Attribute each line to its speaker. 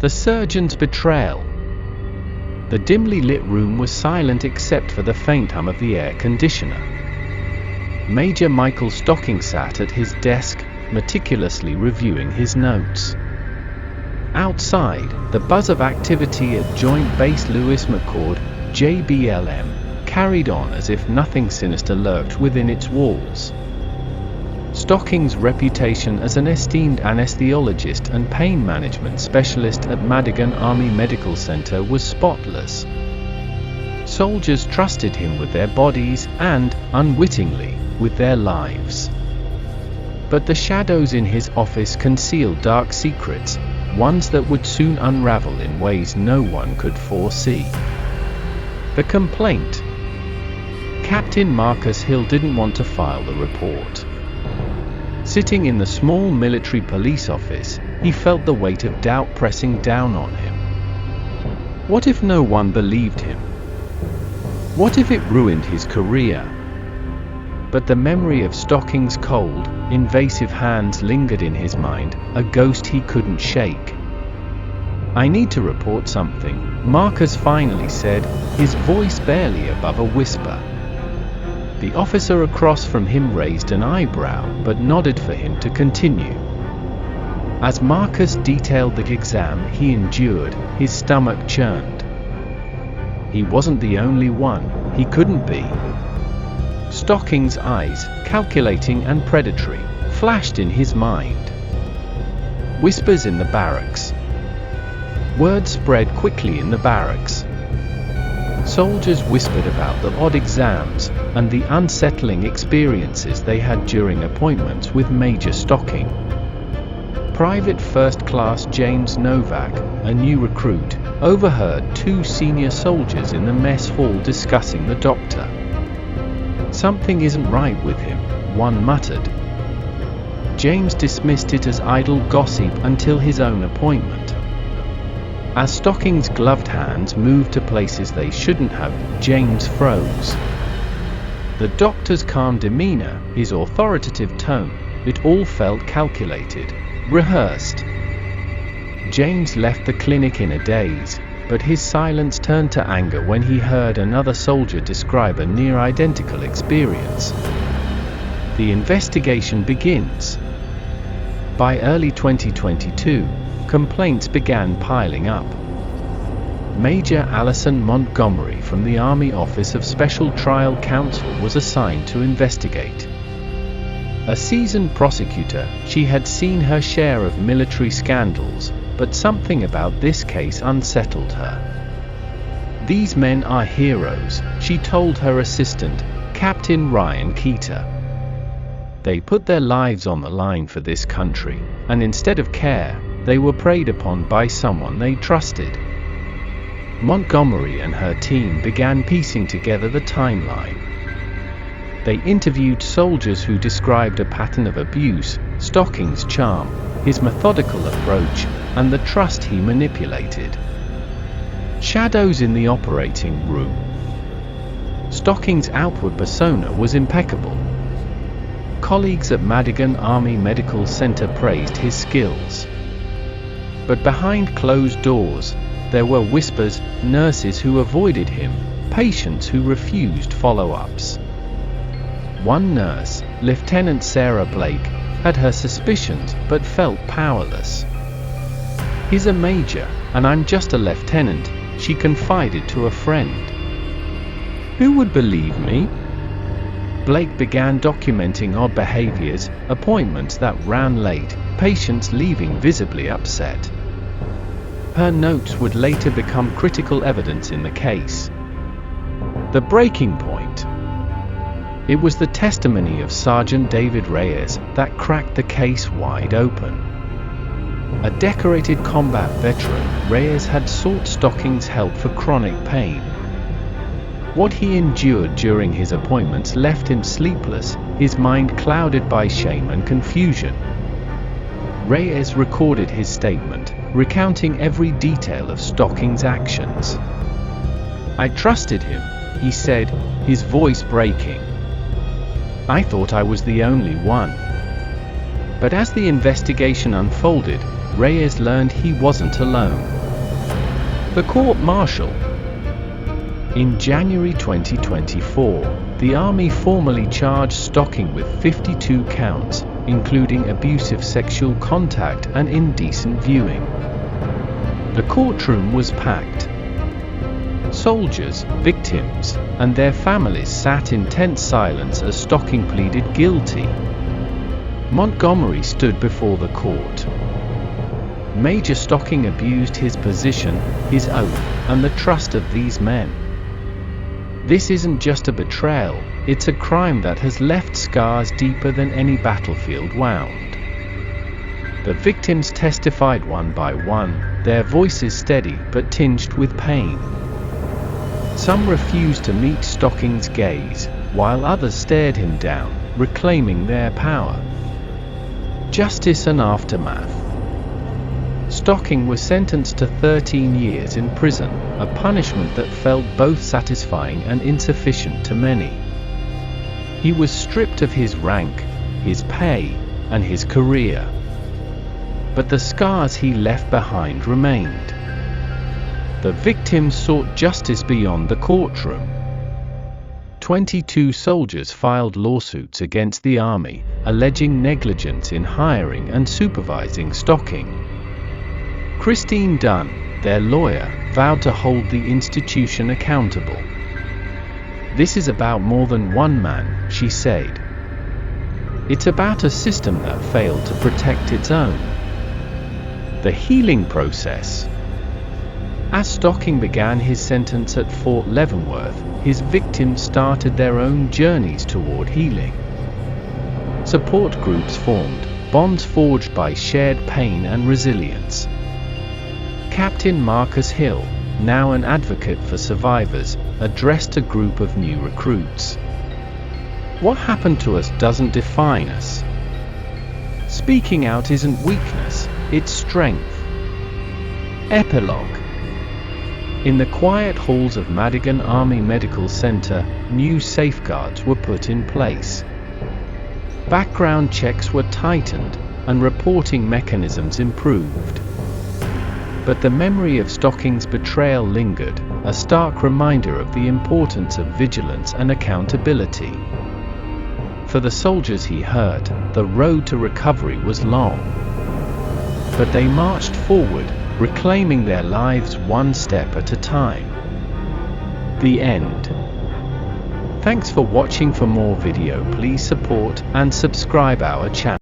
Speaker 1: The surgeon's betrayal. The dimly lit room was silent except for the faint hum of the air conditioner. Major Michael Stocking sat at his desk, meticulously reviewing his notes. Outside, the buzz of activity at Joint Base Lewis McChord, JBLM, carried on as if nothing sinister lurked within its walls. Stocking's reputation as an esteemed anesthesiologist and pain management specialist at Madigan Army Medical Center was spotless. Soldiers trusted him with their bodies and, unwittingly, with their lives. But the shadows in his office concealed dark secrets, ones that would soon unravel in ways no one could foresee. The complaint. Captain Marcus Hill didn't want to file the report. Sitting in the small military police office, he felt the weight of doubt pressing down on him. What if no one believed him? What if it ruined his career? But the memory of Stocking's cold, invasive hands lingered in his mind, a ghost he couldn't shake. "I need to report something," Marcus finally said, his voice barely above a whisper. The officer across from him raised an eyebrow, but nodded for him to continue. As Marcus detailed the exam he endured, his stomach churned. He wasn't the only one, he couldn't be. Stocking's eyes, calculating and predatory, flashed in his mind. Whispers in the barracks. Word spread quickly in the barracks. Soldiers whispered about the odd exams and the unsettling experiences they had during appointments with Major Stocking. Private First Class James Novak, a new recruit, overheard two senior soldiers in the mess hall discussing the doctor. "Something isn't right with him," one muttered. James dismissed it as idle gossip until his own appointment. As Stocking's gloved hands moved to places they shouldn't have, James froze. The doctor's calm demeanor, his authoritative tone, it all felt calculated, rehearsed. James left the clinic in a daze, but his silence turned to anger when he heard another soldier describe a near-identical experience. The investigation begins. By early 2022, complaints began piling up. Major Allison Montgomery from the Army Office of Special Trial Counsel was assigned to investigate. A seasoned prosecutor, she had seen her share of military scandals, but something about this case unsettled her. "These men are heroes," she told her assistant, Captain Ryan Keeter. "They put their lives on the line for this country, and instead of care, they were preyed upon by someone they trusted." Montgomery and her team began piecing together the timeline. They interviewed soldiers who described a pattern of abuse, Stocking's charm, his methodical approach, and the trust he manipulated. Shadows in the operating room. Stocking's outward persona was impeccable. Colleagues at Madigan Army Medical Center praised his skills. But behind closed doors, there were whispers, nurses who avoided him, patients who refused follow-ups. One nurse, Lieutenant Sarah Blake, had her suspicions but felt powerless. "He's a major, and I'm just a lieutenant," she confided to a friend. "Who would believe me?" Blake began documenting odd behaviors, appointments that ran late, patients leaving visibly upset. Her notes would later become critical evidence in the case. The breaking point. It was the testimony of Sergeant David Reyes that cracked the case wide open. A decorated combat veteran, Reyes had sought Stocking's help for chronic pain. What he endured during his appointments left him sleepless, his mind clouded by shame and confusion. Reyes recorded his statement, recounting every detail of Stocking's actions. "I trusted him," he said, his voice breaking. "I thought I was the only one." But as the investigation unfolded, Reyes learned he wasn't alone. The court-martial. In January 2024, the Army formally charged Stocking with 52 counts, including abusive sexual contact and indecent viewing. The courtroom was packed. Soldiers, victims, and their families sat in tense silence as Stocking pleaded guilty. Montgomery stood before the court. Major Stocking abused his position, his oath, and the trust of these men. This isn't just a betrayal, it's a crime that has left scars deeper than any battlefield wound. The victims testified one by one, their voices steady but tinged with pain. Some refused to meet Stocking's gaze, while others stared him down, reclaiming their power. Justice and aftermath. Stocking was sentenced to 13 years in prison, a punishment that felt both satisfying and insufficient to many. He was stripped of his rank, his pay, and his career. But the scars he left behind remained. The victims sought justice beyond the courtroom. 22 soldiers filed lawsuits against the Army, alleging negligence in hiring and supervising Stocking. Christine Dunn, their lawyer, vowed to hold the institution accountable. "This is about more than one man," she said. "It's about a system that failed to protect its own." The healing process. As Stocking began his sentence at Fort Leavenworth, his victims started their own journeys toward healing. Support groups formed, bonds forged by shared pain and resilience. Captain Marcus Hill, now an advocate for survivors, addressed a group of new recruits. "What happened to us doesn't define us. Speaking out isn't weakness, it's strength." Epilogue. In the quiet halls of Madigan Army Medical Center, new safeguards were put in place. Background checks were tightened, and reporting mechanisms improved. But the memory of Stocking's betrayal lingered, a stark reminder of the importance of vigilance and accountability. For the soldiers he hurt, the road to recovery was long. But they marched forward, reclaiming their lives one step at a time. The end. Thanks for watching. For more video, please support and subscribe our channel.